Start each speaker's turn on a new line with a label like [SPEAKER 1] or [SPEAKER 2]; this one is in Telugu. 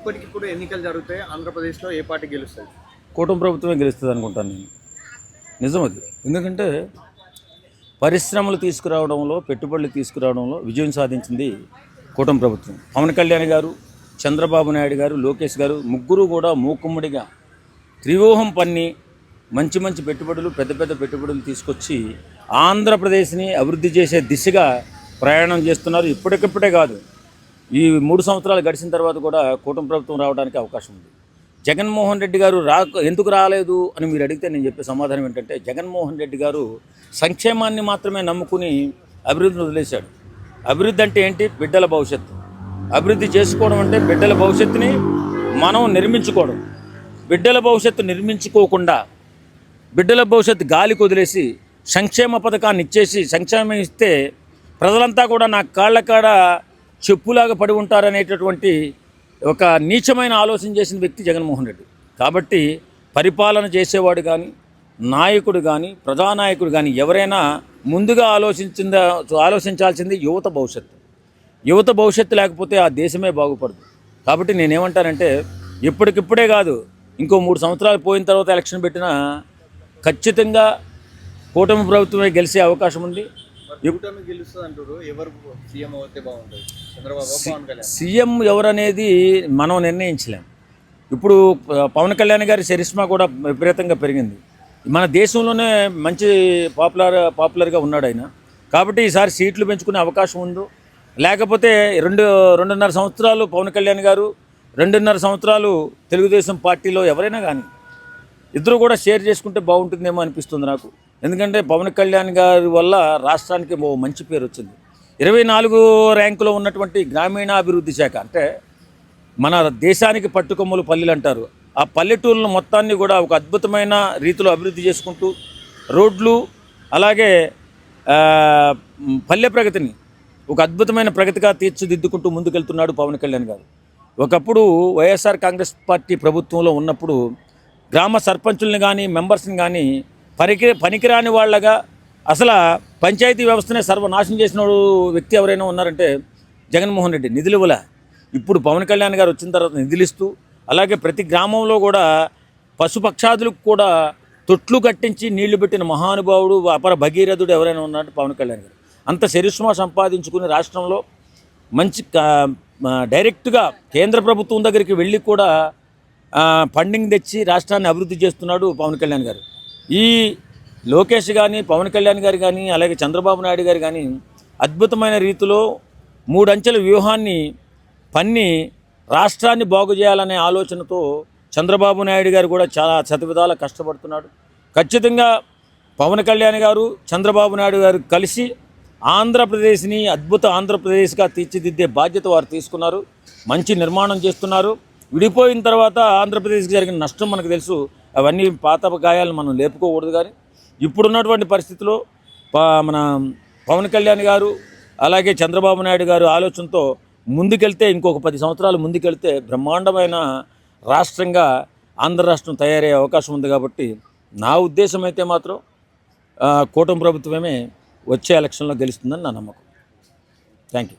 [SPEAKER 1] ఇప్పటికిప్పుడు ఎన్నికలు జరిగితే ఆంధ్రప్రదేశ్లో ఏ పార్టీ గెలుస్తుంది?
[SPEAKER 2] కూటమి ప్రభుత్వమే గెలుస్తుంది అనుకుంటాను నేను. నిజం అది. ఎందుకంటే పరిశ్రమలు తీసుకురావడంలో, పెట్టుబడులు తీసుకురావడంలో విజయం సాధించింది కూటమి ప్రభుత్వం. పవన్ కళ్యాణ్ గారు, చంద్రబాబు నాయుడు గారు, లోకేష్ గారు ముగ్గురు కూడా మూకుమ్మడిగా త్రివ్యూహం పన్ని మంచి మంచి పెట్టుబడులు, పెద్ద పెద్ద పెట్టుబడులు తీసుకొచ్చి ఆంధ్రప్రదేశ్ని అభివృద్ధి చేసే దిశగా ప్రయాణం చేస్తున్నారు. ఇప్పటికిప్పుడే కాదు, ఈ 3 సంవత్సరాలు గడిచిన తర్వాత కూడా కూటమి ప్రభుత్వం రావడానికి అవకాశం ఉంది. జగన్మోహన్ రెడ్డి గారు ఎందుకు రాలేదు అని మీరు అడిగితే నేను చెప్పే సమాధానం ఏంటంటే, జగన్మోహన్ రెడ్డి గారు సంక్షేమాన్ని మాత్రమే నమ్ముకుని అభివృద్ధిని వదిలేశాడు. అభివృద్ధి అంటే ఏంటి? బిడ్డల భవిష్యత్తు. అభివృద్ధి చేసుకోవడం అంటే బిడ్డల భవిష్యత్తుని మనం నిర్మించుకోవడం. బిడ్డల భవిష్యత్తు నిర్మించుకోకుండా బిడ్డల భవిష్యత్తు గాలికి వదిలేసి సంక్షేమ పథకాన్ని ఇచ్చేసి, సంక్షేమం ఇస్తే ప్రజలంతా కూడా నా కాళ్ళ కాడ చెప్పులాగా పడి ఉంటారనేటటువంటి ఒక నీచమైన ఆలోచన చేసిన వ్యక్తి జగన్మోహన్ రెడ్డి. కాబట్టి పరిపాలన చేసేవాడు కానీ, నాయకుడు కానీ, ప్రజానాయకుడు కానీ ఎవరైనా ముందుగా ఆలోచించాల్సింది యువత భవిష్యత్తు. యువత భవిష్యత్తు లేకపోతే ఆ దేశమే బాగుపడదు. కాబట్టి నేనేమంటానంటే, ఇప్పటికిప్పుడే కాదు, ఇంకో 3 సంవత్సరాలు పోయిన తర్వాత ఎలక్షన్ పెట్టినా ఖచ్చితంగా కూటమి ప్రభుత్వమే గెలిచే అవకాశం ఉంది.
[SPEAKER 1] కూటమి గెలుస్తుంది అంటారు. ఎవరు సీఎం అవుతే బాగుంటుంది? చంద్రబాబు, పవన్ కళ్యాణ్?
[SPEAKER 2] సీఎం ఎవరనేది మనం నిర్ణయించలేం. ఇప్పుడు పవన్ కళ్యాణ్ గారి చరిష్మా కూడా విపరీతంగా పెరిగింది. మన దేశంలోనే మంచి పాపులర్గా ఉన్నాడు ఆయన. కాబట్టి ఈసారి సీట్లు పెంచుకునే అవకాశం ఉందో, లేకపోతే 2.5 సంవత్సరాలు పవన్ కళ్యాణ్ గారు, 2.5 సంవత్సరాలు తెలుగుదేశం పార్టీలో ఎవరైనా కానీ ఇద్దరు కూడా షేర్ చేసుకుంటే బాగుంటుందేమో అనిపిస్తుంది నాకు. ఎందుకంటే పవన్ కళ్యాణ్ గారి వల్ల రాష్ట్రానికి మంచి పేరు వచ్చింది. 24 ర్యాంకులో ఉన్నటువంటి గ్రామీణాభివృద్ధి శాఖ, అంటే మన దేశానికి పట్టుకొమ్మలు పల్లెలు అంటారు. ఆ పల్లెటూళ్ళను మొత్తాన్ని కూడా ఒక అద్భుతమైన రీతిలో అభివృద్ధి చేసుకుంటూ, రోడ్లు అలాగే పల్లె ప్రగతిని ఒక అద్భుతమైన ప్రగతిగా తీర్చిదిద్దుకుంటూ ముందుకెళ్తున్నాడు పవన్ కళ్యాణ్ గారు. ఒకప్పుడు వైఎస్ఆర్ కాంగ్రెస్ పార్టీ ప్రభుత్వంలో ఉన్నప్పుడు గ్రామ సర్పంచుల్ని కానీ, మెంబర్స్ని కానీ పనికిరాని వాళ్ళగా, అసలు పంచాయతీ వ్యవస్థనే సర్వనాశనం చేసిన వ్యక్తి ఎవరైనా ఉన్నారంటే జగన్మోహన్ రెడ్డి. నిధులు ఇప్పుడు పవన్ కళ్యాణ్ గారు వచ్చిన తర్వాత నిధులిస్తూ, అలాగే ప్రతి గ్రామంలో కూడా పశుపక్షాదులకు కూడా తొట్లు కట్టించి నీళ్లు పెట్టిన మహానుభావుడు, అపర భగీరథుడు ఎవరైనా ఉన్నారంటే పవన్ కళ్యాణ్ గారు. అంత చరిష్మా సంపాదించుకుని రాష్ట్రంలో మంచి డైరెక్ట్గా కేంద్ర ప్రభుత్వం దగ్గరికి వెళ్ళి కూడా ఫండింగ్ తెచ్చి రాష్ట్రాన్ని అభివృద్ధి చేస్తున్నాడు పవన్ కళ్యాణ్ గారు. ఈ లోకేష్ కానీ, పవన్ కళ్యాణ్ గారు కానీ, అలాగే చంద్రబాబు నాయుడు గారు కానీ అద్భుతమైన రీతిలో 3 అంచెల వ్యూహాన్ని పన్ని రాష్ట్రాన్ని బాగు చేయాలనే ఆలోచనతో చంద్రబాబు నాయుడు గారు కూడా చాలా శతవిధాల కష్టపడుతున్నాడు. ఖచ్చితంగా పవన్ కళ్యాణ్ గారు, చంద్రబాబు నాయుడు గారు కలిసి ఆంధ్రప్రదేశ్ని అద్భుత ఆంధ్రప్రదేశ్గా తీర్చిదిద్దే బాధ్యత వారు తీసుకున్నారు. మంచి నిర్మాణం చేస్తున్నారు. విడిపోయిన తర్వాత ఆంధ్రప్రదేశ్కి జరిగిన నష్టం మనకు తెలుసు. అవన్నీ పాత గాయాలను మనం లేపుకోకూడదు. కానీ ఇప్పుడున్నటువంటి పరిస్థితిలో మన పవన్ కళ్యాణ్ గారు అలాగే చంద్రబాబు నాయుడు గారు ఆలోచనతో ముందుకెళ్తే, ఇంకొక 10 సంవత్సరాలు ముందుకెళ్తే బ్రహ్మాండమైన రాష్ట్రంగా ఆంధ్ర రాష్ట్రం తయారయ్యే అవకాశం ఉంది. కాబట్టి నా ఉద్దేశం అయితే మాత్రం కూటమి ప్రభుత్వమే వచ్చే ఎలక్షన్లో గెలుస్తుందని నా నమ్మకం. Thank you.